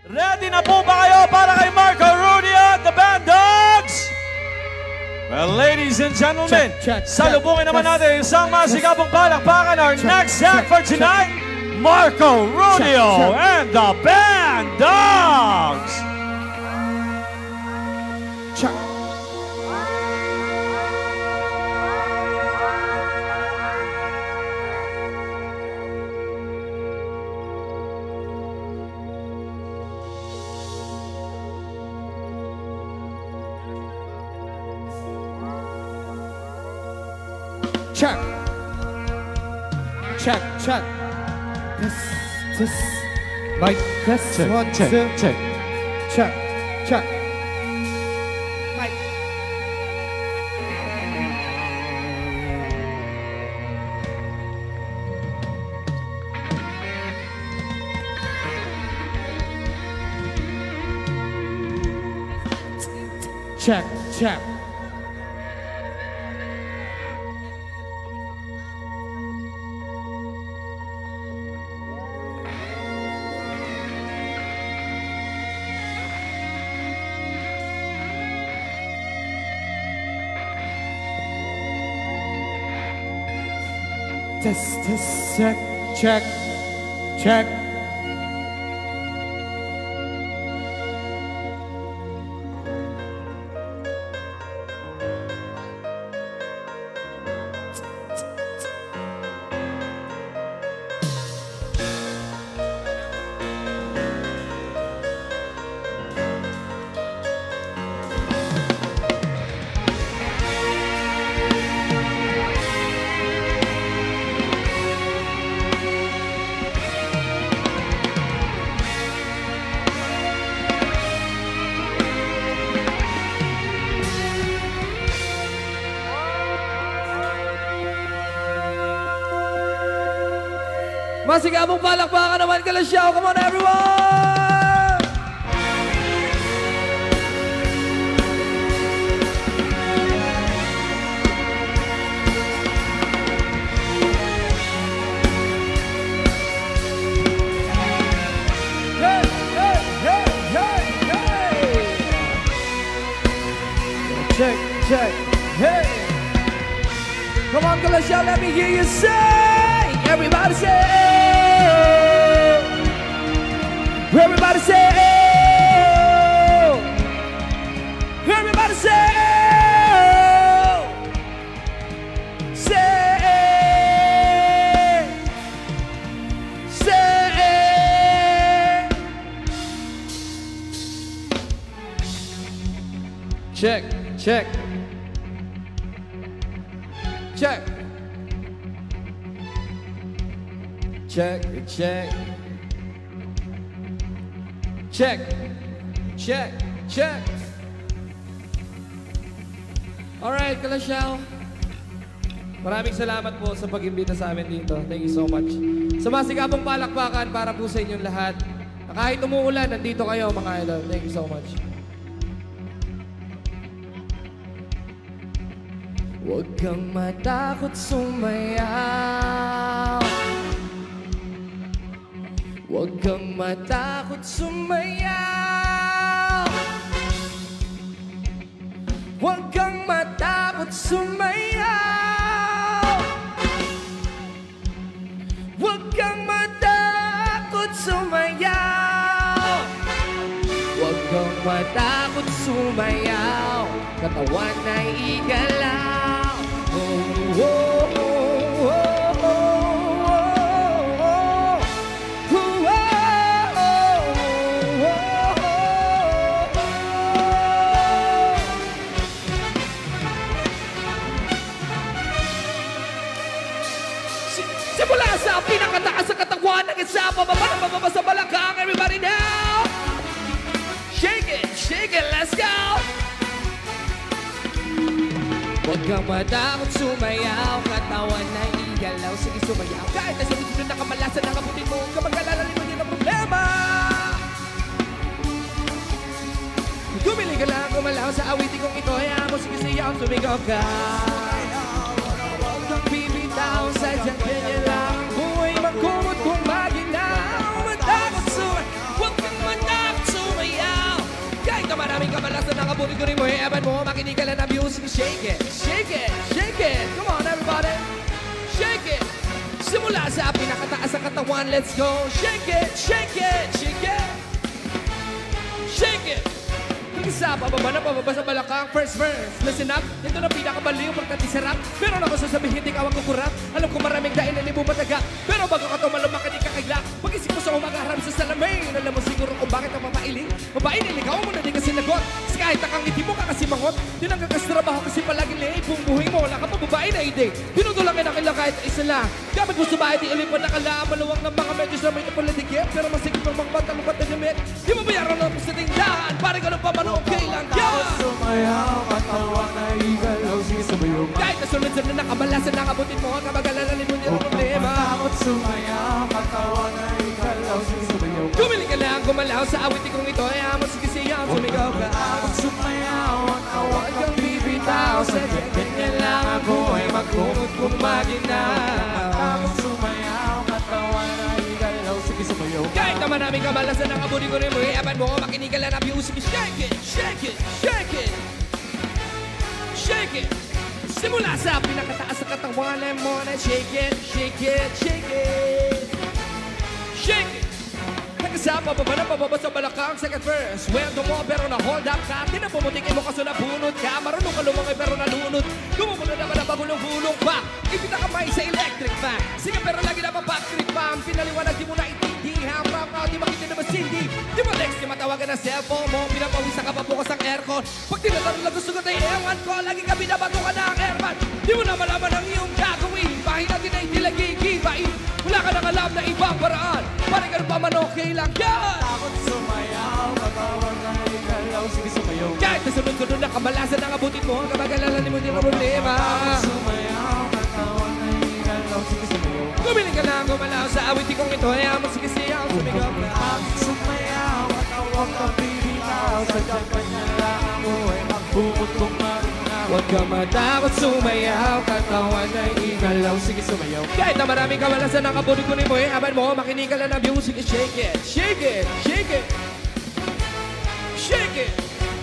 Ready na po ba kayo para kay Marco Rudy at the Band Dogs? Well, ladies and gentlemen, salubungin naman natin isang masigabong palakpakan. Our next act for tonight, Marco Rudio and the Band Dogs. Check. Check, check. This. Mic test. Check, One, check, two. check. Check, check. Mic. Check, check. Test, check, check. Masigabong palakpakan naman Kalasyaw. Come on, everyone! Hey, hey, hey, hey, hey! Check, check, hey! Come on, Kalasyaw, let me hear you say! Everybody say! Everybody say, oh! Everybody say, oh! Say. Check, check. Check. Check, check. Check, check, check. Alright, Kalasyaw. Maraming salamat po sa pag-imbita sa amin dito. Thank you so much. Sa masigabong palakpakan para po sa inyong lahat. Kahit umuulan, nandito kayo mga idol. Thank you so much. Huwag kang matakot sumayaw. Huwag kang matakot sumayaw. Huwag kang matakot sumayaw. Huwag kang matakot sumayaw. Huwag kang matakot sumayaw. Katawan ay igalaw. Oh, oh, oh, oh, oh. Simula sa pinakataas sa katawan ng isa, pababa sa balakang. Everybody now! Shake it, let's go! Huwag kang matakot sumayaw, katawan na igalaw. Sige sumayaw, kahit nasa gusto na kamalasan ng kaputin mo. Kapag alala mo yun ang problema. Gumili ka lang, gumalaw sa awitin kong ito. Hayaan mo, sige siyaw, sumigaw ka. Huwag kang bibitaw sa dyan, kanya lang. Buhay magkumot kung maginaw. Matakot sumayaw, huwag kang matakot. ko rin mo, eban mo, makinig ka lang ng music. Shake it, shake it, shake it. Come on, everybody. Shake it. Simula sa pinakataas sa katawan, let's go. Shake it, shake it, shake it. Shake it. Isa, pababa na pababa sa balakang. First verse, listen up. Ito na pinakabaliw, magkatisarap. Pero ako sasabihin, di ka wag kukurap. Alam ko maraming dain na libo mataga. Pero bago ka tumalong, makinig ka kagla. Pag-isip mo sa umagarap sa salamin. Alam mo siguro kung bakit ang mapailing. Babae niligaw mo na di kasi nagot. Kasi kahit nakangiti mo ka kasi mangot. Di nang kakastrabaho kasi palagi late. Buong buhay mo, wala ka pa babae na ide. Tinutulangin ang kailang kahit isa lang. Gamit mo sa bahay, di ulit pa nakala. Maluwang ng mga medyos na may napaladikip. Pero masigit ng mga bata lupat na gamit. Di mo bayaran ng sa tindahan. Pare ka ng pamano. Okay lang yan! Sumayaw, katawan na igalaw, sige sumayaw. Kahit nasunod-sunod na nakabalasan, nakabutin mo ang kabagalan mo niya ang problema. Takot sumayaw, katawan na igalaw, sige sumayaw. Gumili ka lang, gumalaw sa awit kong ito. Ay amo, sige siya, sumigaw ka. Takot sumayaw, Huwag kang bibitaw, sa ganyan lang ako ay magkumot kung maginaw. takot sumayaw, katawan na igalaw, sige sumayaw. Kahit naman namin kabalasan, nakabutin ko rin mo. Iapan mo, makinig ka lang ng music. Shake it, shake it, shake it. Shake it. Simula sa pinakataas sa katawan, lemon and shake it, shake it, shake it. Shake it. Nagkasama pababa sa balakang. Second verse, sweldo mo pero na-hold up ka. Di na pumutikin mo kaso nabunot ka. Marunong ka lumangay pero nalunod. Gumumuna naman na bagulong-gulong pa. Ipita kamay sa electric fan. Sige pero lagi na pa-backtrick pa. Ang pinaliwanag di mo na itindihan. Rock di makita na masindi. Di mo text, di matawagan ng cellphone mo. Pinapawisan ka pa bukas ang aircon. Pag tinatanong lang gusto ko tayo ewan ko. Lagi ka binabato ka na ang airman. Di mo na malaman ang iyong gagawin. Bahin natin ay nilagigibain. Wala ka nang alam na ibang paraan. Pare ka pa man okay lang yan. Takot sumayaw, katawan na igalaw, sige sumayaw. Kahit nasunod-sunod na kabalasan ang abutin mo. Ang kabagalalan mo din ang problema. Takot sumayaw, katawan na igalaw, sige sumayaw. Gumiling ka lang gumalaw sa awitin kong ito. Ay amo sige siya, sumigaw ka. Takot sumayaw, katawan ka bibitaw, sa kanya lang ako ay magbukod kung marinaw. Huwag ka matakot sumayaw, katawan ay igalaw, sige sumayaw. Kahit na maraming kabalasan ang abutin ko ni mo. Aban mo, makinig ka lang ng music. Shake it, shake it, shake it. Shake it.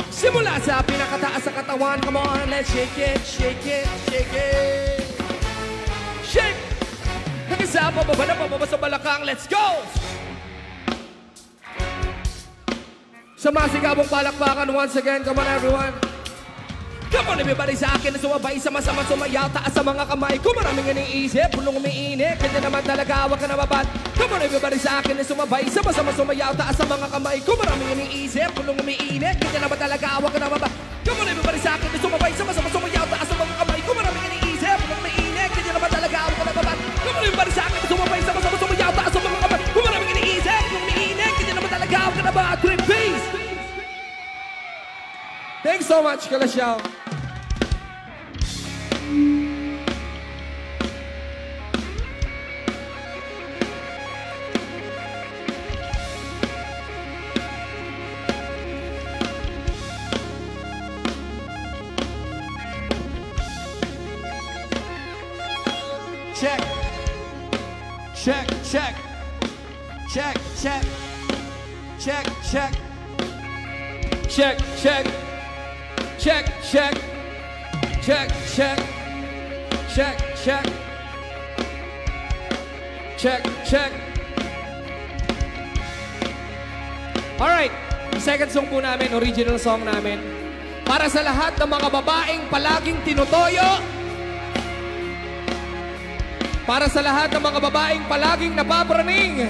Simula sa pinakataas sa katawan. Come on, let's shake it, shake it, shake it. Shake it. Nag-isa, pababa sa balakang. Let's go! Sa masigabong palakpakan, once again, come on everyone. Come on everybody sa akin na sumabay, sama-sama sumayaw, taas sa mga kamay. Kung maraming iniisip, pulong umiinit, kanya naman talaga, huwag ka na babad. Come on everybody sa akin na sumabay, sama-sama sumayaw, taas sa mga kamay. Kung maraming iniisip, pulong umiinit, kanya naman talaga, huwag ka na babad. Come on everybody sa akin na sumabay, sama-sama sumayaw, taas sa mga kamay. Kung maraming iniisip, pulong umiinit, kanya naman talaga, huwag ka na babad. Come on everybody sa akin na sumabay, sama-sama sumayaw, taas sa mga kamay. Kung maraming iniisip, pulong umiinit, kanya naman talaga, huwag ka na babad. Three piece! Thanks so much, Kalasyaw. Check, check, check, check, check, check, check, Check, check, check, check, check, check, check, check, check, check. Alright, second song po namin, original song namin. Para sa lahat ng mga babaeng palaging tinutoyo. Para sa lahat ng mga babaeng palaging napapraning.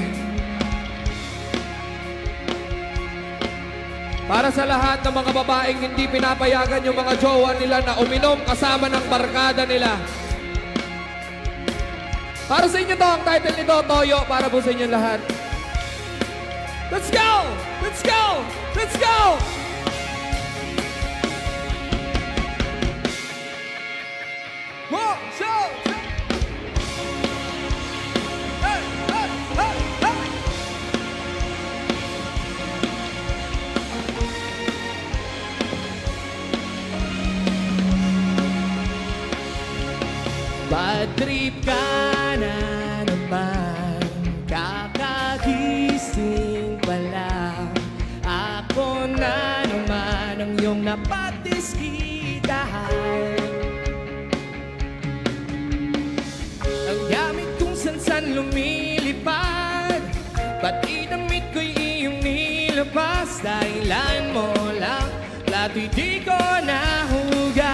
Para sa lahat ng mga babaeng hindi pinapayagan yung mga jowa nila na uminom kasama ng barkada nila. Para sa inyo to, ang title nito, Toyo, para po sa inyo lahat. Let's go! Let's go! Let's go! One, two, three. Hey, hey, hey, hey. Bad trip ka na naman, kakagising pa lang. Ako na naman ang iyong napati. lumilipad? Ba't inamit ko'y iyong nilabas? Dahilan mo lang, lahat di ko nahugay.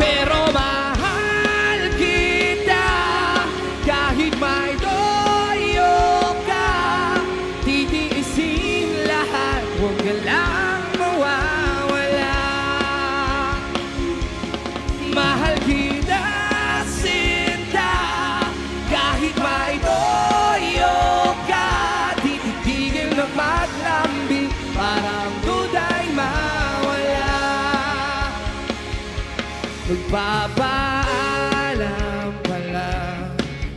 Pero mahal kita, kahit may toyo ka. Titiisin lahat, huwag ka lang mawawala. Mahal kita, sinta, kahit may toyo ka. Titigil na maglambing, parang duda'y mawala. Magpapaalam pa lang,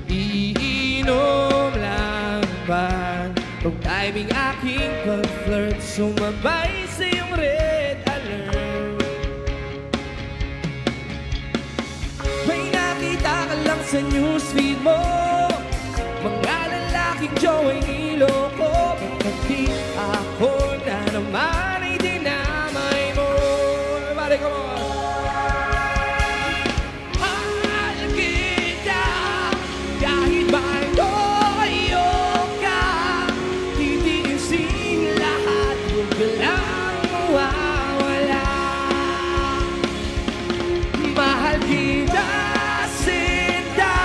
iinom lang ba? Kung timing aking pag-flirt, sumabay sa iyong red alert. May nakita ka lang sa newsfeed mo, mga lalaking jowa niloko. Bakit di ako na naman ay dinamay mo? Everybody, come on! Mahal kita, kahit may toyo ka. Titiisin lahat, huwag ka lang mawawala. Mahal kita, sinta,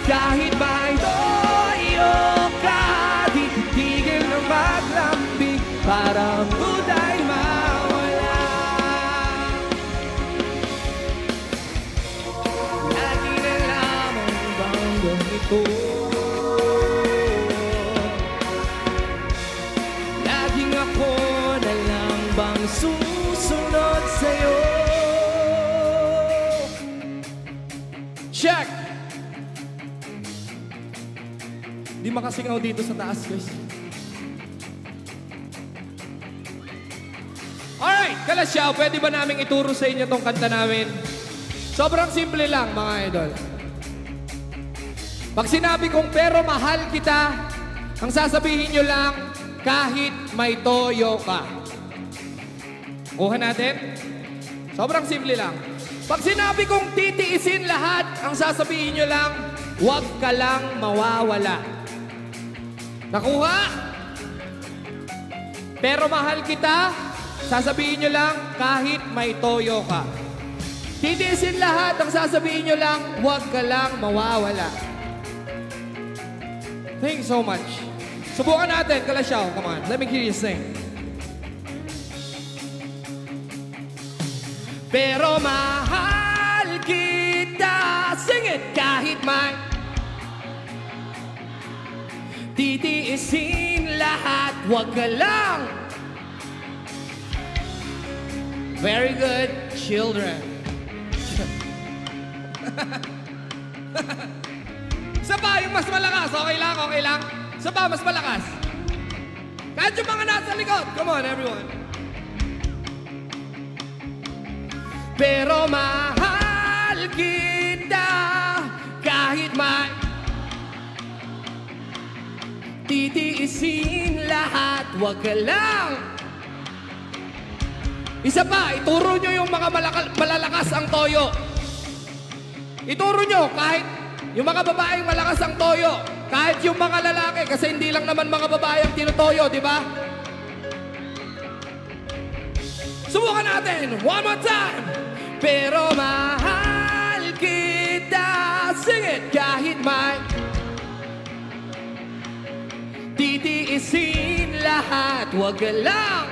kahit may toyo ka. Di titigil na maglambing, parang duda'y mawala. Lagi na lamang bang ganito? Laging ako na lang bang susunod sa'yo? Check! Di makasingaw dito sa taas, guys. Alright, Kalasyaw, pwede ba namin ituro sa inyo tong kanta namin? Sobrang simple lang, mga idol. Pag sinabi kong pero mahal kita, ang sasabihin nyo lang, kahit may toyo ka. Kuha natin? Sobrang simple lang. Pag sinabi kong titiisin lahat, ang sasabihin nyo lang, huwag ka lang mawawala. Nakuha? Pero mahal kita, sasabihin nyo lang, kahit may toyo ka. Titiisin lahat, ang sasabihin nyo lang, huwag ka lang mawawala. Thank you so much. Subukan natin, Kalasyaw. Come on, let me hear you sing. Pero mahal kita, sing it, kahit may titiisin lahat, huwag ka lang. Very good, children. Isa pa, yung mas malakas. Okay lang, okay lang. Isa pa, mas malakas. Kahit yung mga nasa likod. Come on, everyone. Pero mahal kita, kahit may titiisin lahat, huwag ka lang. Isa pa, ituro nyo yung mga malalakas ang toyo. Ituro nyo kahit yung mga babaeng malakas ang toyo, kahit yung mga lalaki, kasi hindi lang naman mga babae ang tinutoyo, di ba? Subukan natin, one more time. Pero mahal kita, sing it, kahit may titiisin lahat, huwag ka lang.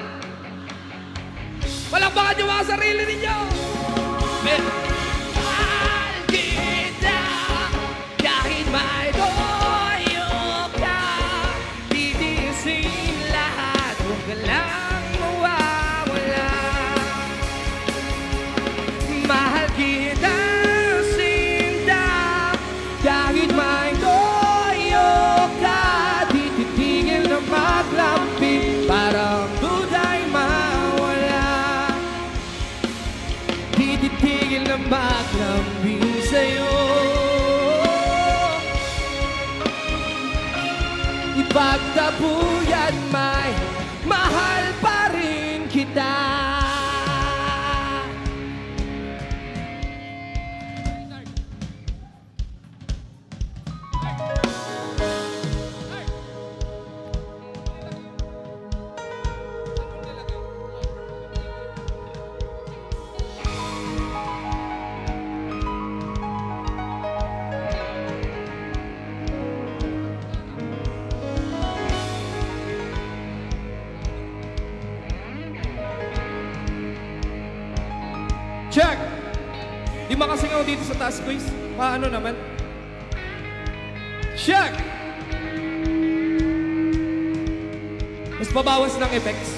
Palakpakan niyo mga sarili ninyo. Mahal kita, kahit may toyo ka. Titiisin lahat, huwag ka lang mawawala. Mahal kita, sinta, kahit may toyo ka. Di titigil na maglampi, parang duda'y mawala. Di titigil na maglampi sa'yo. Ipagtapuyan may mahal pa rin kita. makasingaw dito sa taas, quiz. Paano naman? Check! Mas pabawas ng effects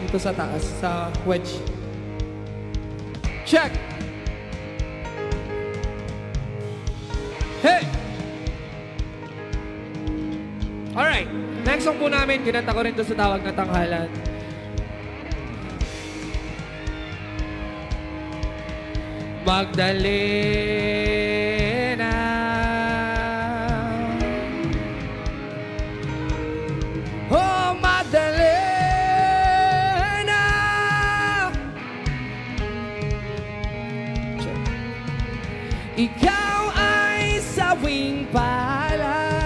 dito sa taas, sa wedge. Check! Hey! Alright, next song po namin, kinanta ko rin doon sa Tawag na Tanghalan. Magdalena, oh Magdalena, ikaw ay sawing palay.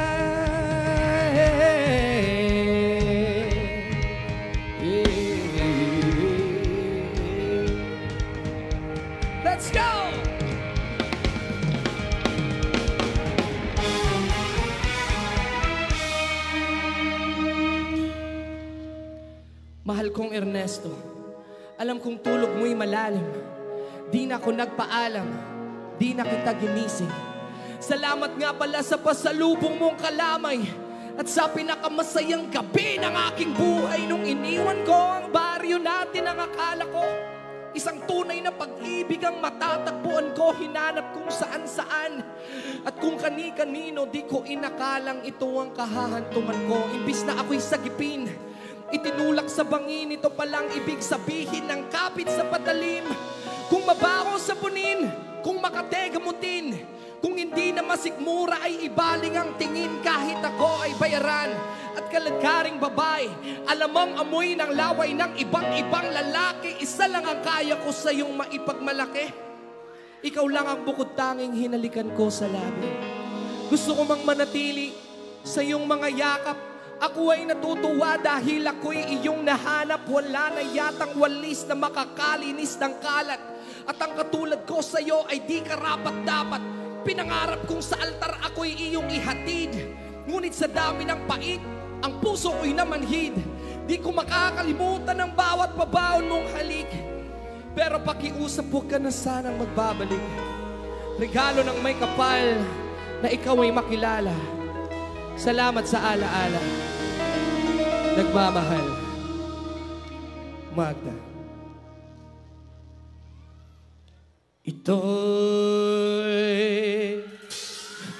Let's go! Mahal kong Ernesto, alam kong tulog mo'y malalim. Di na ako nagpaalam, di na kita ginising. Salamat nga pala sa pasalubong mong kalamay at sa pinakamasayang gabi ng aking buhay nung iniwan ko ang baryo natin ang akala ko. Isang tunay na pag-ibig ang matatagpuan ko, hinanap kung saan-saan. At kung kani-kanino, di ko inakalang ito ang kahahantuman ko. Imbis na ako'y sagipin, itinulak sa bangin, ito palang ibig sabihin ng kapit sa patalim. Kung mabaho sa punin, kung makategamutin, kung hindi na masikmura ay ibaling ang tingin kahit ako ay bayaran. At kaladkaring babae, alamang amoy ng laway ng ibang-ibang lalaki. Isa lang ang kaya ko sa iyong maipagmalaki. Ikaw lang ang bukod tanging hinalikan ko sa labi. Gusto ko mang manatili sa iyong mga yakap. Ako ay natutuwa dahil ako'y iyong nahanap. Wala na yatang walis na makakalinis ng kalat. At ang katulad ko sa iyo ay di karapat-dapat. Pinangarap kong sa altar ako'y iyong ihatid. Ngunit sa dami ng pait, ang puso ko'y namanhid. Di ko makakalimutan ang bawat pabaon mong halik. Pero pakiusap, huwag ka na sanang magbabalik. Regalo ng may kapal na ikaw ay makilala. Salamat sa alaala. Nagmamahal, Magda. Ito'y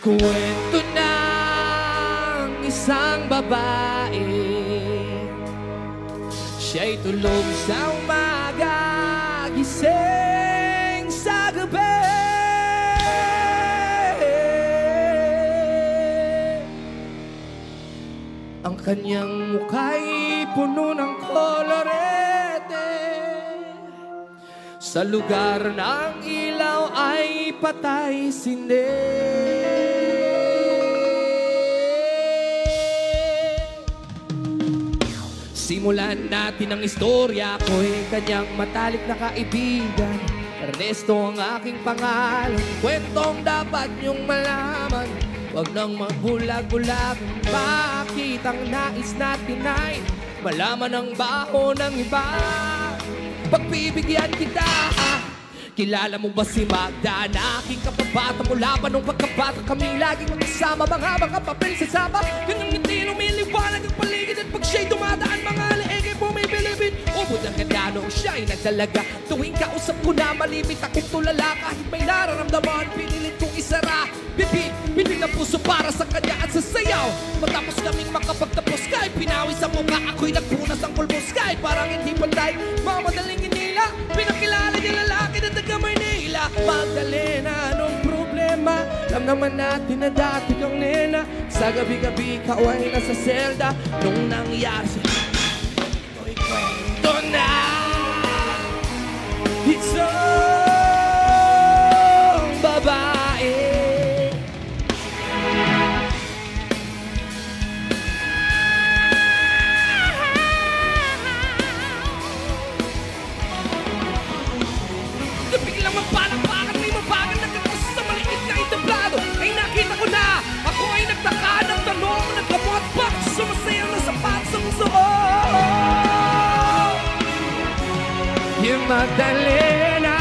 kwento ng isang babae. Siya'y tulog sa umaga, gising sa gabi. Ang kanyang mukha'y puno ng kolorete. Sa lugar ng ilaw ay patay sindi. Simulan natin ang istorya, ako'y kanyang matalik na kaibigan. Ernesto ang aking pangalan, kwentong dapat niyong malaman. Huwag nang magbulag-bulag, bakit ang nais natin ay malaman ang baho ng iba. Pagbibigyan kita, kilala mo ba si Magda na aking kapabata mula pa nung pagkabata kaming laging magkasama. Mga papel sa saba, ganang hindi lumiliwanag ang paligid. At pag siya'y dumadaan, mga leege bumibilibid. Ubod ang ganda noong siya'y nagdalaga. Tuwing kausap ko na malimit akong tulala. Kahit may nararamdaman, pinilit kong isara. Bibig ng puso para sa kanya at sa sayaw. Matapos kaming makapagtapos, kahit pinawi sa mukha, ako'y nagpunas ang pulbos. Kahit parang hindi pantay, mamadaling inila. Pinakilala niya lalaki na taga Maynila. Magdalena, anong problema? Alam naman natin na dati kang nena. Sa gabi-gabi ka ay nasa selda. Nung nangyari sa ito'y kwento na. Isang babae. Biglang magpalang-pakan, may mabagal na katas sa maliit na entablado. Ay nakita ko na, ako ay nagtaka ng tanong. Nagkamuhat pa, sumasayang na sapat sa musuot. Yung Magdalena,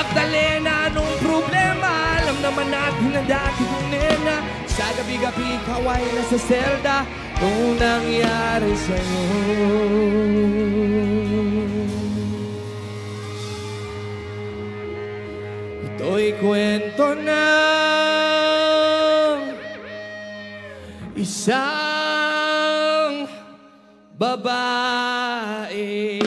Magdalena, anong problema? Alam naman natin na dati kong nena. Sa gabi-gabi, kaway na sa selda. Kung nangyari sa'yo. Ito'y kwento ng isang babae.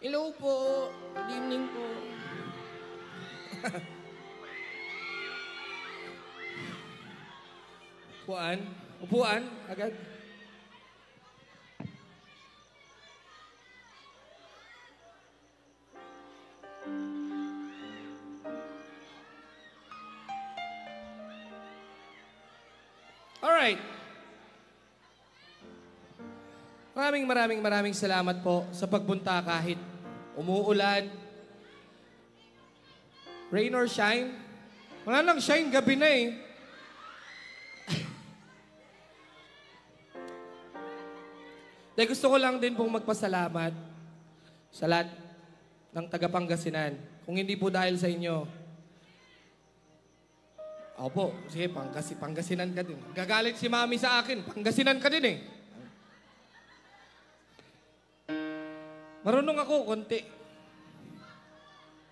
Hello po. Good evening po. Upuan? Upuan? Agad? Alright. Maraming salamat po sa pagpunta kahit umuulan, rain or shine. Wala nang shine, gabi na eh. Dahil gusto ko lang din pong magpasalamat sa lahat ng taga Pangasinan. Kung hindi po dahil sa inyo, ako po, sige, Pangasinan ka din. Gagalit si Mami sa akin, Pangasinan ka din eh. Marunong ako, konti.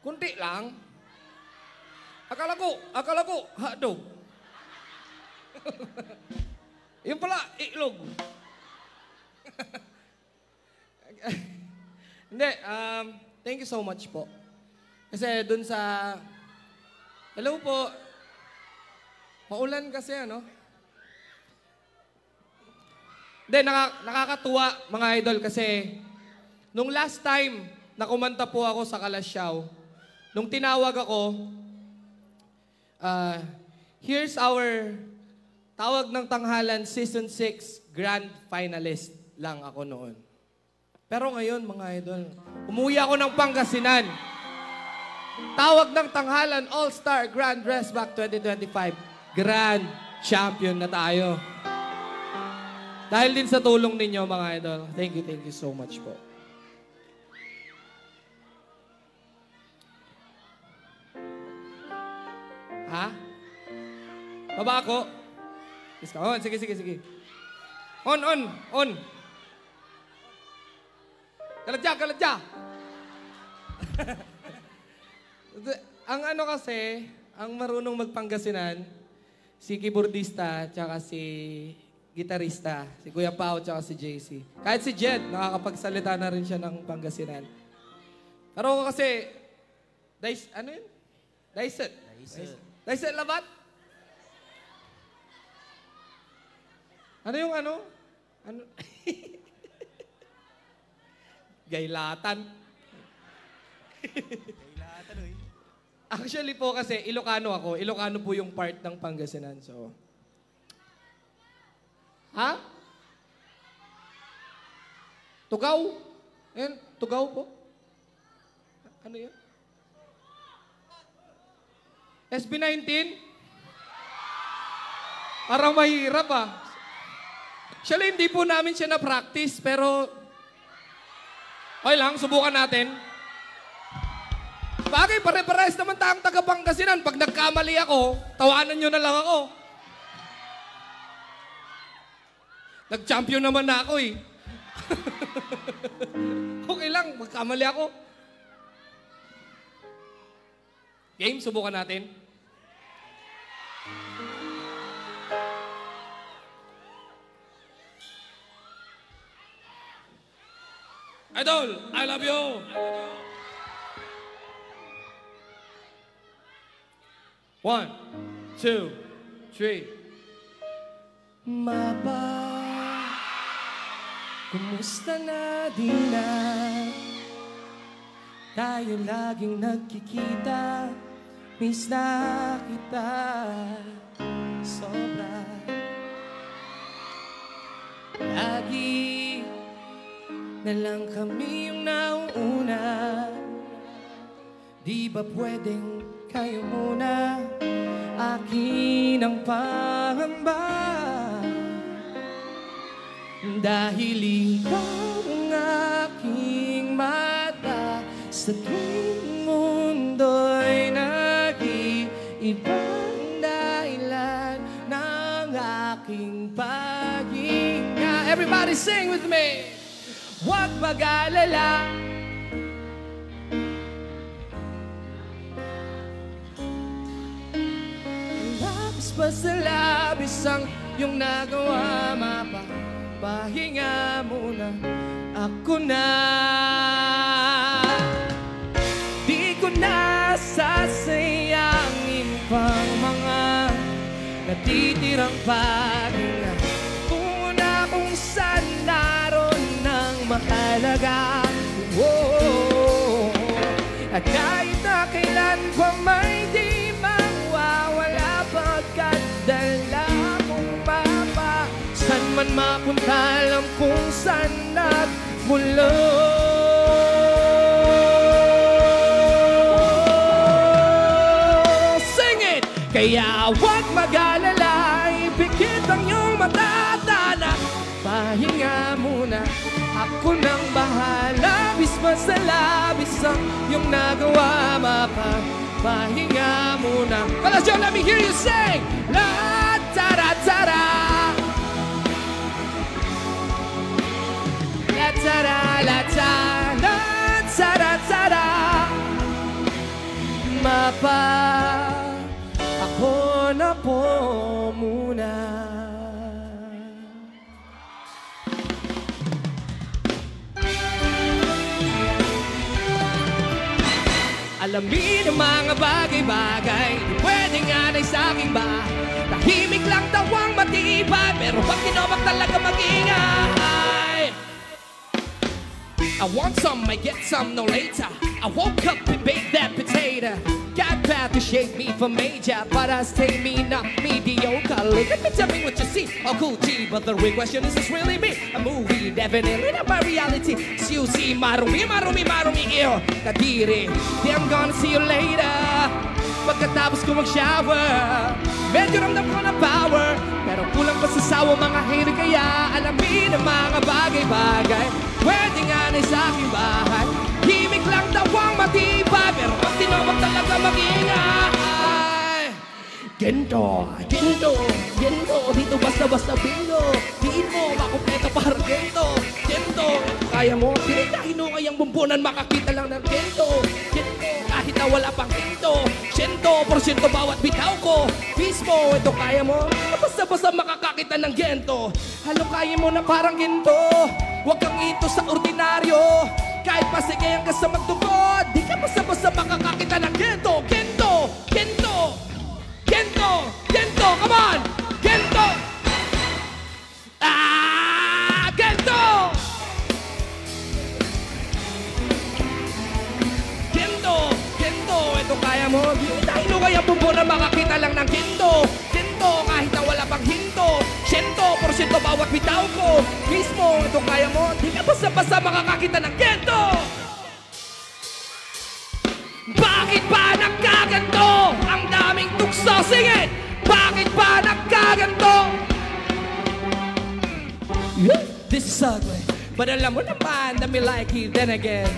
Konti lang. Akala ko, hotdog. Yung pala, itlog. Hindi, thank you so much po. Kasi dun sa... Hello po. Maulan kasi, ano? Hindi, nakakatuwa, mga idol, kasi... Nung last time na kumanta po ako sa Kalasyaw, nung tinawag ako, here's our Tawag ng Tanghalan Season 6 Grand Finalist lang ako noon. Pero ngayon, mga idol, umuwi ako ng Pangasinan. Tawag ng Tanghalan All-Star Grand Dressback 2025. Grand Champion na tayo. Dahil din sa tulong ninyo, mga idol. Thank you so much po. Ha? Baba ako. Sige. On. Kaladya. Ang ano kasi, ang marunong magpangasinan, si keyboardista, tsaka si gitarista, si Kuya Pao, tsaka si JC. Kahit si Jed, nakakapagsalita na rin siya ng Pangasinan. Pero ako kasi, ano yun? Daiset labat? Ano yung ano? Gaylatan. Gaylatan, oy. Actually po kasi, Ilocano ako. Ilocano po yung part ng Pangasinan. So, ha? Tugaw? Ayan, tugaw po. Ano yun? SB19? Parang mahirap ah. Actually, hindi po namin siya na-practice, pero okay lang, subukan natin. Bagay, pare-pares naman tayong taga-Pangasinan. Pag nagkamali ako, tawanan nyo na lang ako. Nag-champion naman na ako eh. Okay lang, magkamali ako. Game, subukan natin. Idol, I love you. One, two, three. Mapa, kumusta na din na? Tayo laging nagkikita, miss na kita sobra. Lagi na lang kami yung nauuna. Di ba pwedeng kayo muna? Akin ang pangamba, dahil ikaw ang aking mata. Sa tuwing mundo'y nag-iibang dahilan ng aking paghinga. Everybody sing with me! Huwag mag-alala, labis pa sa labis ang iyong nagawa. Pahinga muna, ako na. Di ko na sasayangin pang mga natitirang pahinga. Kung na kung saan naroon ng mahalaga. At kahit na kailan pa may di mawawala, pagkat dala kong papa. San man mapunta, alam kung saan nagmula. Sing it! Kaya huwag mag-alala, ipikit ang iyong mata, na pahinga muna, ako nang bahala. Labis pa sa labis ang iyong nagawa, pahinga muna. Kalasyon, let me hear you sing! La tara tara, la tara la tara, la tara tara, ako na po muna. Alamin ang mga bagay-bagay, di pwedeng anay sa aking bahay. Tahimik lang daw ang matibay, pero pag tinobak talaga mag-ingay. I want some, I get some, no later. I woke up and baked that potato. Got bad to shake me for major, but I stay me, not mediocre. Look at me, tell me what you see. Oh, cool G, but the real question is this really me? A movie, definitely not my reality. So you see, marumi, ew, kadiri. Then I'm gonna see you later. Pagkatapos ko mag-shower, medyo ramdam ko na power, pero kulang pa sa sawa mga hater. Kaya alamin ang mga bagay-bagay, pwede nga na sa aking bahay. Himik lang daw ang matibay, pero pag tinobak talaga mag-ingay. Gento, gento, gento, dito basta-basta bingo. Diin mo, makumpleto parang gento. Gento, kaya mo, pinitahin mo kayang bumbunan, makakita lang ng gento. Gento, kahit na wala pang gento. 100% bawat bitaw ko. Mismo, ito kaya mo, basta-basta makakakita ng gento. Halo, kaya mo na parang gento. Huwag kang ito sa ordinaryo. Kahit pasigayan ka sa magtugod, di ka basta-basta makakakita ng gento. Gento, gento, gento, gento, come on! Gento! Gento! Gento, gento, ito kaya mo. Dahil mo kaya bumbo na makakita lang ng gento. Gento, kahit na wala pang hinto. 100% bawat bitaw ko. Mismo, ito kaya mo. Di ka basta-basta makakakita ng gento. Bakit ba nagkaganto? Ang daming tukso, sing it! Bakit ba nagkaganto? This is ugly, but alam mo naman na me like it then again.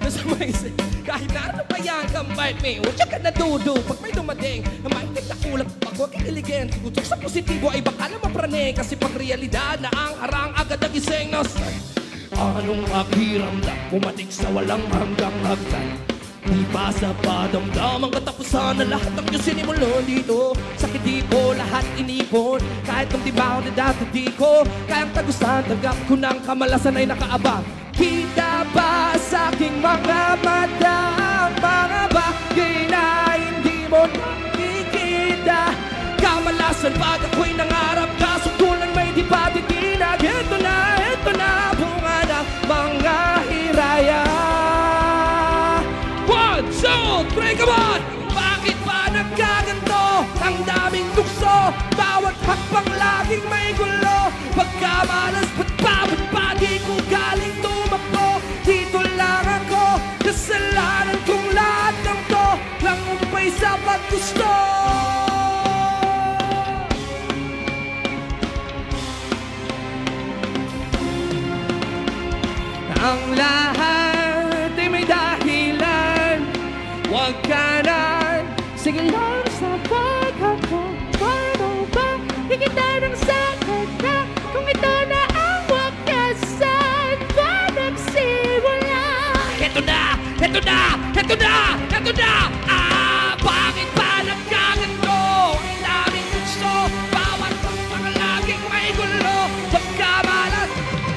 That's amazing. Kahit na ano pa yan, come bite me. Huwag siya ka nadudo pag may dumating na mainit na kulang pag huwag kikiligin. Tutok sa positibo ay baka naman praning. Kasi pag realidad na ang harang agad nagising na anong pakiramdam pumatik sa walang hanggang hagdan. Di pa sa padamdam ang katapusan na lahat ng Diyos sinimulon dito. Sakit dito, lahat inipon. Kahit nung dibaw na dati di ko kayang tagusan, tanggap ko ng kamalasan ay nakaabang. Kita ba sa aking mga mata ang mga bagay na hindi mo nakikita? Kamalasan pag ako'y nangarap, kaso kulang may di pa titinag. Ito na, bunga ng mga hiraya. 1, 2, 3, come on! Bakit ba nagkaganto? Ang daming tukso, bawat hakbang laging may gulo. Pagkamalas, ba't pa di ko galing to Kasalanan kong lahat ng to nangumpay sa paggusto. Ang lahat ay may dahilan. Huwag ka na. Sige lang sa paghapo. Paano ba ikita ng sakit na kung ito na ang wakasan pa nagsimula? Heto na! Heto na! Heto na! Heto na! Bakit ba nagkaganto? Ang daming gusto. Bawat mga laging may gulo. Pagkamalas,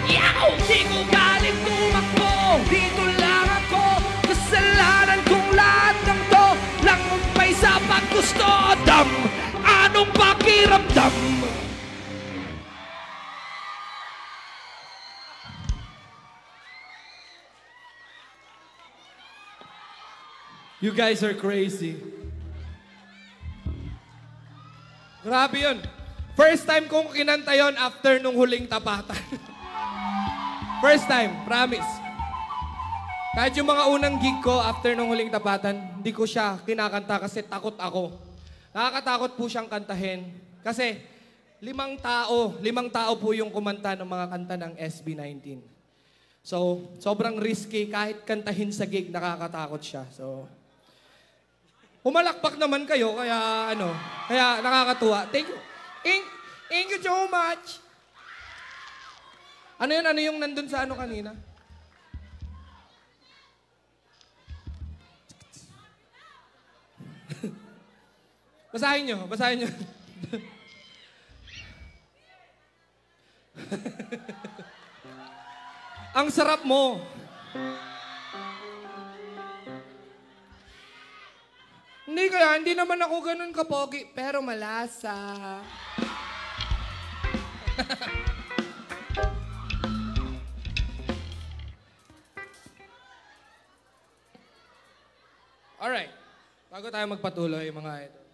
yaw! Di ko galing tumakbo. Dito lang ako. Kasalanan kong lahat ng to. Langumpay sa paggusto. Dam! Anong pakiramdam? You guys are crazy. Grabe yun. First time kong kinanta yun after nung huling tapatan. First time, promise. Kahit yung mga unang gig ko after nung huling tapatan, hindi ko siya kinakanta kasi takot ako. Nakakatakot po siyang kantahin. Kasi limang tao po yung kumanta ng mga kanta ng SB19. So, sobrang risky. Kahit kantahin sa gig, nakakatakot siya. So, humalakpak naman kayo, kaya kaya nakakatuwa. Thank you. Thank you so much. Ano yun? Ano yung nandun sa kanina? Basahin nyo. Ang sarap mo. Hindi naman ako ganun kapogi, pero malasa. Alright. Bago tayo magpatuloy, mga idol.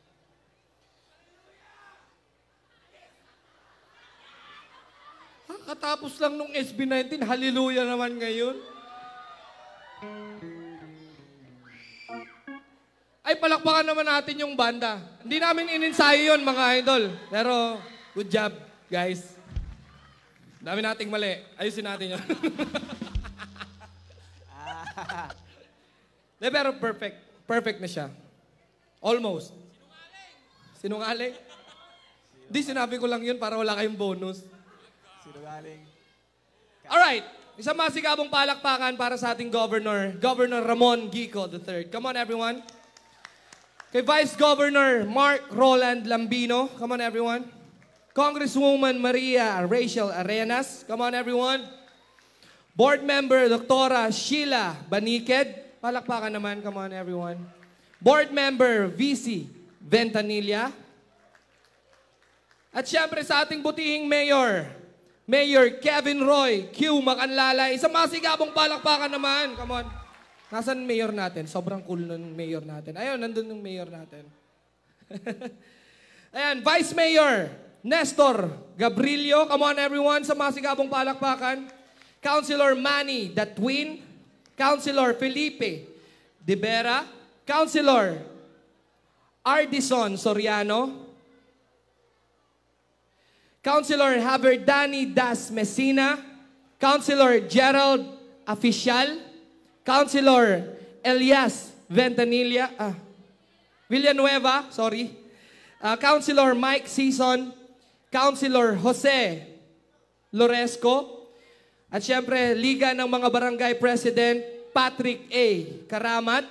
Katapos lang nung SB19, hallelujah naman ngayon. Ay, palakpakan naman natin yung banda. Hindi namin ininsayo yun, mga idol. Pero, good job, guys. Dami nating mali. Ayusin natin yun. Pero perfect. Perfect na siya. Almost. Sinungaling? Hindi, sinabi ko lang yun para wala kayong bonus. Sinungaling. Alright. Isang masigabong palakpakan para sa ating Governor, Governor Ramon Gico III. Come on, everyone. Kay Vice Governor Mark Roland Lambino. Come on, everyone. Congresswoman Maria Rachel Arenas. Come on, everyone. Board Member Dr. Sheila Baniked. Palakpakan naman. Come on, everyone. Board Member VC Ventanilla. At syempre sa ating butihing Mayor, Mayor Kevin Roy Q. Macanlalay. Isang masigabong palakpakan naman. Come on. Nasaan mayor natin? Sobrang cool nun mayor natin. Ayun, nandun yung mayor natin. Ayan, Vice Mayor Nestor Gabrilio. Come on, everyone. Sa masigabong palakpakan. Councilor Manny The Twin. Councilor Felipe De Vera. Councilor Ardison Soriano. Councilor Haverdani Das Messina. Councilor Gerald Official. Councilor Elias Ventanilla. Villanueva, sorry. Councilor Mike Season. Councilor Jose Loresco. At syempre, Liga ng mga Barangay President Patrick A. Karamat.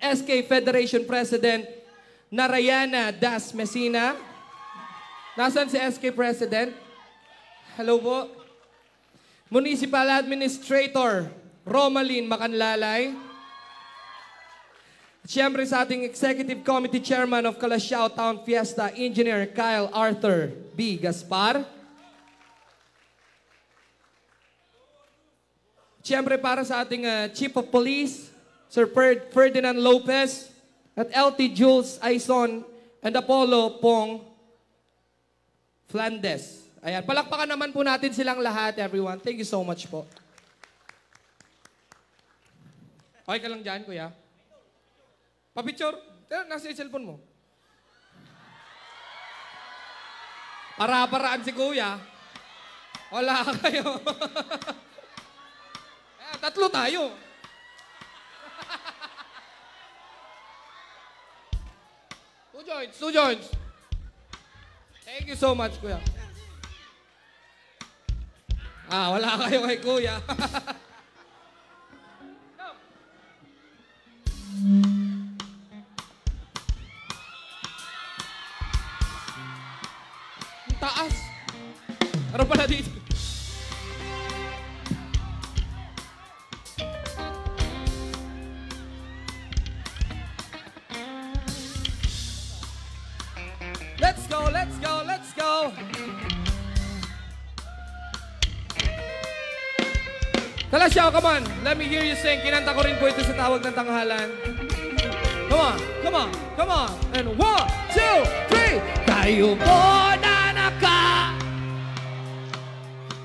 SK Federation President Narayana Das Messina. Nasaan si SK President? Hello po. Municipal Administrator Romalyn Macanlalay. At syempre sa ating Executive Committee Chairman of Calasiao Town Fiesta, Engineer Kyle Arthur B. Gaspar. Siyempre para sa ating Chief of Police, Sir Ferdinand Lopez, at LT Jules Aison and Apollo Pong Flandes. Ayan, palakpakan naman po natin silang lahat, everyone. Thank you so much po. Okay ka lang dyan, kuya? Pa-picture? Nasa yung cellphone mo. Para-paraan si kuya. Wala kayo. Tatlo tayo. Two joints. Thank you so much, kuya. Wala kayo kay kuya. Ang taas. Ano pala dito? Let's go, let's go, let's go. Kalasyaw, come on. Let me hear you sing. Kinanta ko rin po ito sa tawag ng tanghalan. Come on, come on, come on. And 1, 2, 3. Tayo po na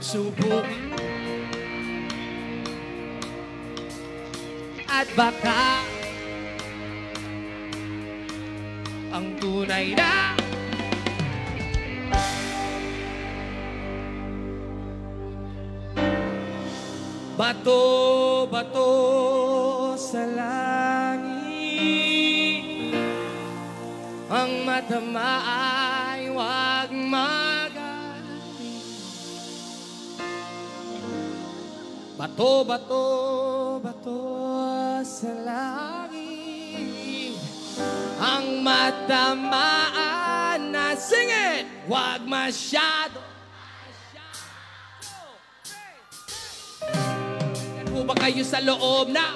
nakasubok at baka ang tunay na bato, bato sa langit. Ang matama ay huwag magaling. Bato, bato, bato sa langit. Ang matamaan na sing it! Huwag masyado. Ba kayo sa loob na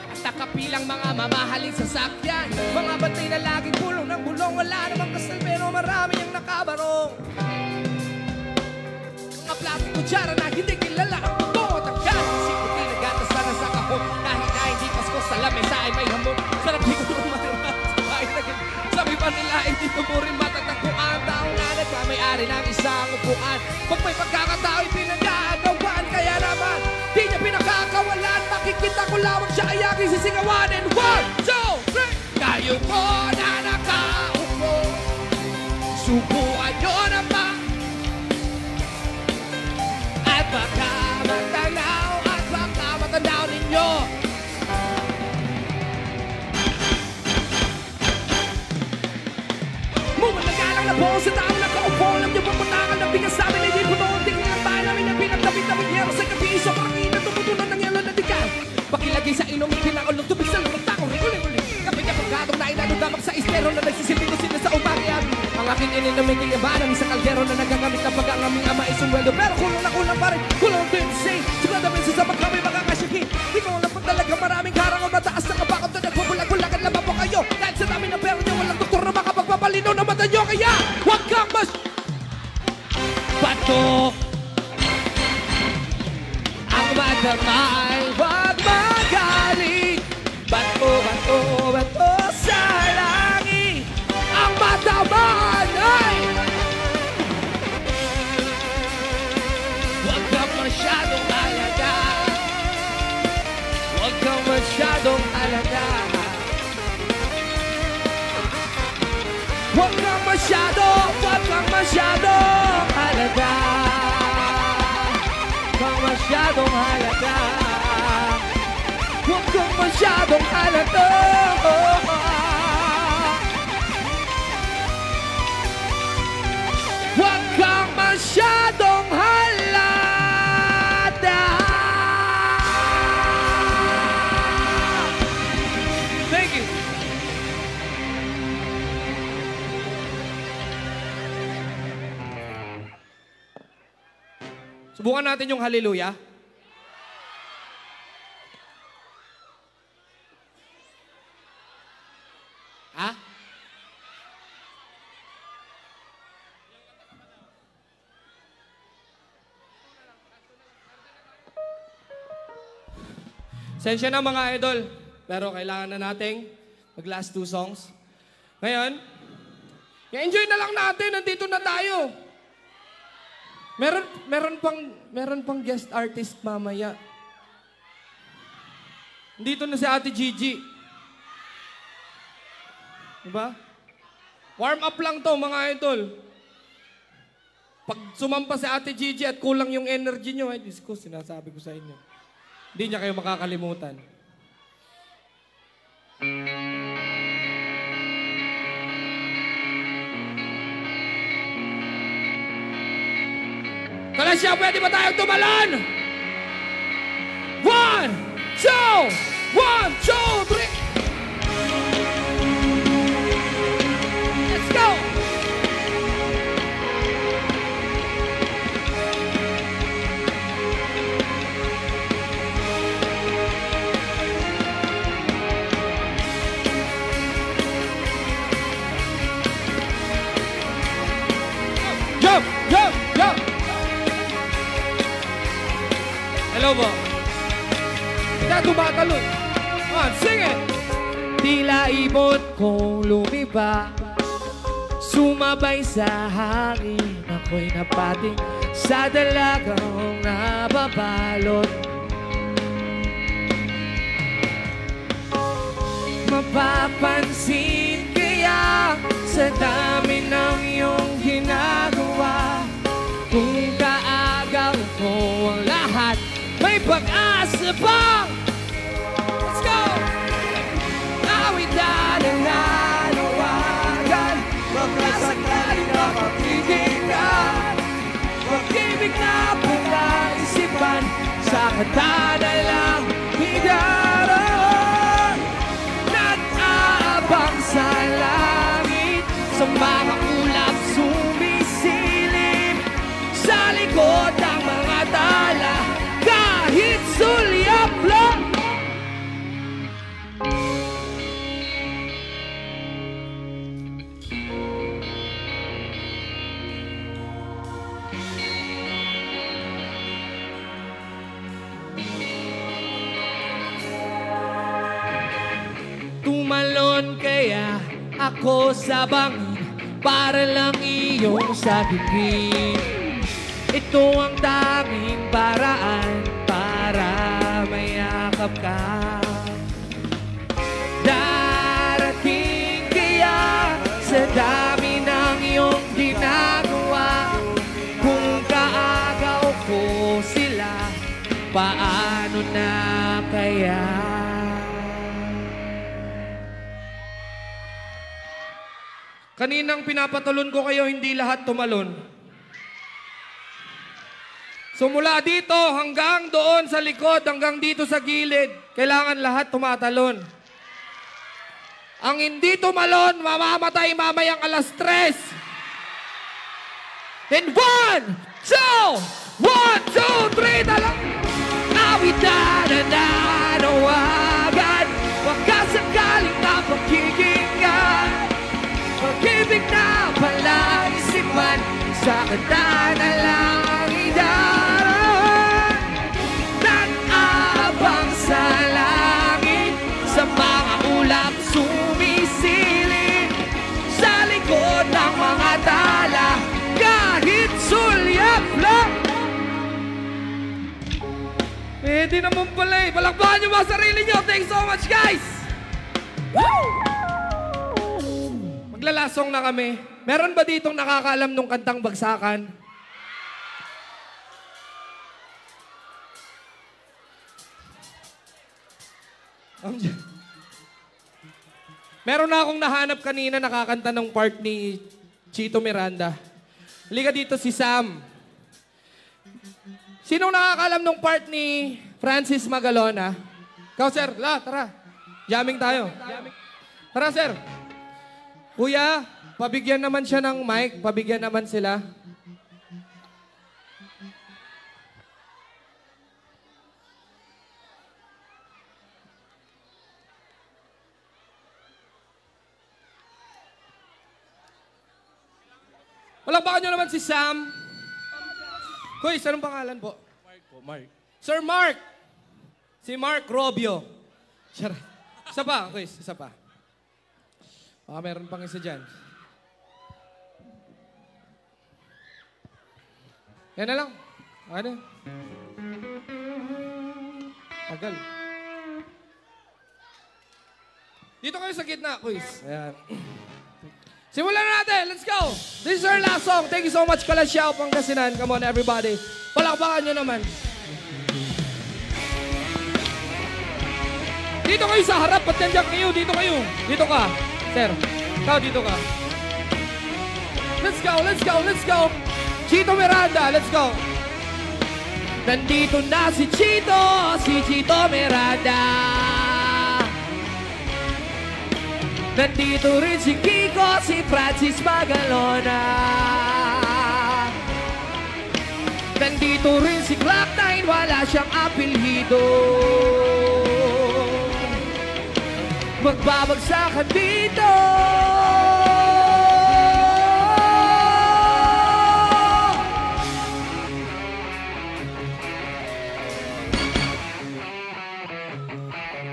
at nakapilang mga mamahaling sasakyan, mga bantay na laging bulong ng bulong, wala namang kasal pero marami ang nakabarong, mga plastic kutsara na hindi kilala ang buto at ang galing sikuti na gatas na nasa kahon, kahit na hindi pasko sa lamesa ay may hamon, sarap di ko marunat sabi pa nila hindi ko mo rin matatagpuan, tao na nagkamay-ari ng isang upuan. Pag may pagkakatao'y pinag-aagawan, kaya naman di niya pinakakawalan. Makikita ko lamang siya ay aking sisigawan. And 1, 2, 3. Kayo po na nakaupo, subukan nyo naman. At baka matanaw ninyo. Na po sa taong nakaupo, alam niyo bang matangan ng bigas sa amin, hindi po noon tingin ang bahay namin ang pinagdamit-damit yero sa gabi, sobrang inat, tumutunan ng yelo na dikan. Pakilagay sa ilong, pinaulong tubig sa lumang takong uli-uli. Kapit niya pagkatong na inanudamag sa estero na nagsisilbing ko sila sa umagyan. Ang aking ininaming kinyabanan sa kaldero na nagagamit kapag ang aming ama ay sumwelo. Pero kulong na kulang pa rin, kulong din say, sigurado minsan sa magkami makakasyaki. Di ko alam pag talaga maraming harang o mataas na kapakot na nagbubulag-bulagan lamang po kayo. Dahil sa dami ng pera niyo, walang doktor na makapagpapalino na mata nyo, kaya huwag kang bato. Ang madama ay huwag magaling. Bato, bato, bato sa langit. Ang madama ay huwag kang masyadong alaga. Huwag kang masyadong alaga. Huwag kang masyadong halaga. Huwag masyadong halaga. Huwag kang masyadong halaga. Huwag kang masyadong halata. Thank you. Subukan natin yung hallelujah. Ha? Sensya na mga idol, pero kailangan na nating mag-last 2 songs. Ngayon, i-enjoy na lang natin, nandito na tayo. Meron pang guest artist mamaya. Dito na si Ate Gigi. Diba? Warm up lang to, mga idol. Pag sumampa si Ate Gigi at kulang yung energy nyo, ay Diyos ko, sinasabi ko sa inyo. Hindi niya kayo makakalimutan. Kalasya, pwede ba tayong tumalon? 1, 2, 1, 2, 3. Let's go! Jump! Jump! Jump! Hello po. Kaya tumatalon. Come on, sing it! Tila ibon kong lumiba, sumabay sa hangin. Ako'y napating sa dalagang nababalot. Mapapansin kaya sa dami ng iyong ginagawa, kung kaagaw ko ang lahat, may pag-asa bang? Let's go! Awit na nanaluwagan, baka sakaling na makikinggan, pag-ibig na pag-isipan, sa kata na lang higaran. Nag-aabang sa langit, sa mga ulap sumisilip, sa likod ng mga tala, kahit sulyap lang. Tumalon kaya ako sa bangin para lang iyong sagipin. Ito ang tanging paraan para mayakap ka. Darating kaya sa dami ng iyong ginagawa, kung kaagaw ko sila, paano na kaya? Kaninang pinapatalon ko kayo, hindi lahat tumalon. So mula dito hanggang doon sa likod, hanggang dito sa gilid, kailangan lahat tumatalon. Ang hindi tumalon, mamamatay mamayang alas 3. And 1, 2, 1, 2, 3, talong! Awit na nananawagan, wakasakaling na pakikinggan, pag-ibig na palaisipan, sa kata na lang idaran. Nag-aabang sa langit, sa mga ulap sumisilip, sa likod ng mga tala, kahit sulyap lang. Pwede naman pala eh. Palakpakan niyo mga sarili niyo. Thanks so much, guys! Woo! Maglalasong na kami. Meron ba ditong nakakaalam nung kantang Bagsakan? Meron na akong nahanap kanina nakakanta ng part ni Chito Miranda. Halika dito si Sam. Sinong nakakaalam nung part ni Francis Magalona? Ikaw, sir. Tara. Jamming tayo. Tara, sir. Kuya, pabigyan naman siya ng mic. Pabigyan naman sila. Palakpakan nyo naman si Sam. Kuy, anong pangalan po? Mark po, Mark. Sir Mark. Si Mark Robio. Charot. Isa pa, Kuy, isa pa. Baka meron pang isa dyan. Yan na lang. Ano? Tagal. Dito kayo sa gitna, quiz. Ayan. Simulan na natin. Let's go. This is our last song. Thank you so much, Kalasyaw, Pangasinan. Come on, everybody. Palakpakan nyo naman. Dito kayo sa harap. Ba't nandiyan kayo? Dito kayo. Dito ka. Sir, ikaw dito ka. Let's go, let's go, let's go. Chito Miranda, let's go. Nandito na si Chito Miranda. Nandito rin si Kiko, si Francis Magalona. Nandito rin si Clock 9, wala siyang apelyido. Magbabagsakan dito.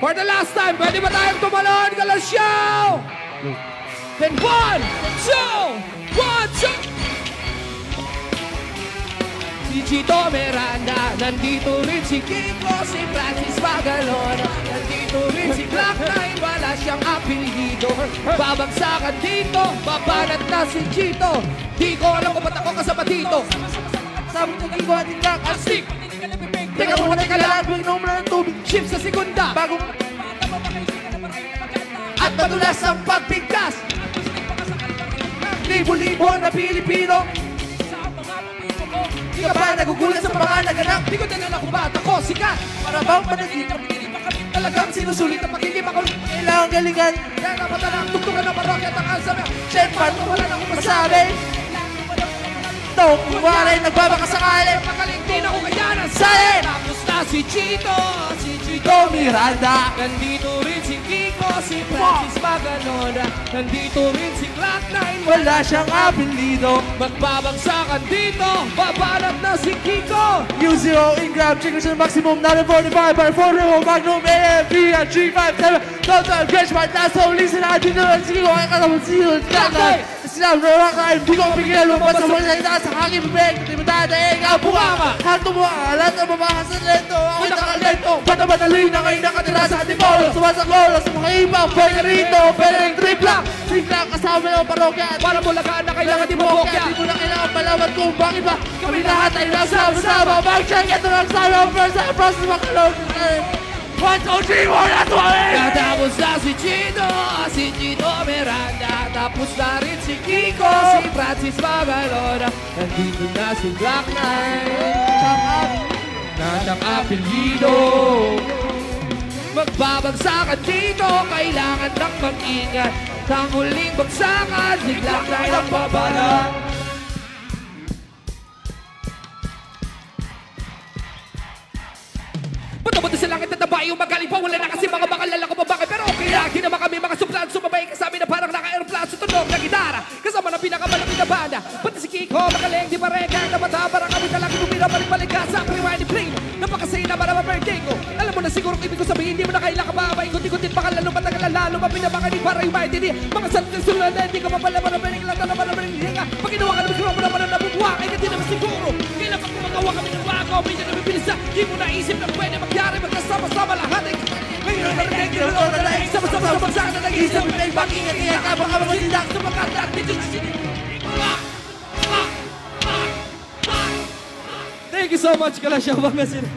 For the last time, pwede ba tayong tumalon? Kalasyaw! Then 1, 2, 1, 2. Si Chito Miranda, nandito rin si Kiko, si Francis Magalona. Nandito rin si Clock 9, wala siyang apelyido. Babagsakan dito, babanat na si Chito. Di ko alam kung ba't ako kasama dito. Sabi ko Kiko at Clock, asik. Teka muna, teka lang, binom na ng tubig. Shift sa segunda. Bago at madulas ang pagbigkas. Libo-libo na Pilipino. Di ka ba nagugulat sa mga naganap? Di ko tinala kung ba't ako sikat. Para bang panaginip? Talagang sinusulit ang pagiging ako. Kailangan galingan. Kaya napatan ang tugtugan ng parokya at ang alsabi. Chef, paano wala na akong masabi? Ito, kung wala'y nagbabakasakali. Magaling din ako kaya ng salin. Tapos na si Chito Miranda. Nandito rin si Kiko, si Francis Magalona. Nandito rin si Clock 9, wala siyang apelyido. Magbabagsakan dito, babanat na si Kiko. U0 in-grab, triggers and maximum, not a 45, but 4 Magnum, AMP at 357. Total catch my last hole, listen, I didn't know si Kiko, ay kasama si Kiko. Sinabi na rock line, di ko pigilan, lumabas sa mga salita sa aking bibig. Di mo dadaig, ang bunganga. Hanto mo ang alat na mamakas sa lento. Ako'y nakalento, bata-batalin na ngayon nakatira sa ating polo. Sumasakolo sa mga ibang, pwede rito, pwede rin tripla. Tripla, kasama ng parokya. Para bulagaan na kailangan di mabokya. Di mo na kailangan malaman kung bakit ba kami lahat ay nasama-sama. Mag-check, ito lang sa'yo, first time process, makalog. 1, 2, 3, 4, that's why! Katapos na si Chito Miranda. Tapos na rin si Kiko, si Francis Magalona. Nandito na si Clock 9. Natang apelyido. Magbabagsakan dito, kailangan lang mag-ingat. Sa muling bagsakan, si Clock 9 ang babalan. Bato-bato sa langit at nabay yung magaling pa. Wala na kasi mga bakal lalako babae. Pero okay lagi naman kami mga suplan. Sumabay ka sa amin na parang naka-aeroplano. Tunog na gitara kasama ng pinakamalapit na banda. Pati si Kiko magaling di pareka. Ang nabata parang kami talagang bumibalik-balik ka sa rewind plane. Napakasaya naman ang birthday ko. Alam mo na siguro ibig ko sabihin. Hindi mo na kailangan kababay. Kunti-kunti baka lalo matagal lalo. Mapinabangan di para rewind. Hindi mga santin sulan. Hindi ka mapalaman na bering lang. Talaman na bering hinga. Pag ginawa ka na mikropo naman na nabubuha. Kaya hindi naman siguro. Kailan pag gumagawa kami ng bago. Medyo na bibilisa. Di mo naisip na pwede magyari. Magkasama-sama lahat. Ngayon na rin kayo na lang. Sama-sama sa bagsakan na nag-iisip. May pag-ingat kaya ka baka magsilang sa magkatag. Dito na sinin. Thank you so much, Kalasyaw Pangasinan.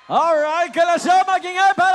Alright, Kalasyaw, mag-ingay para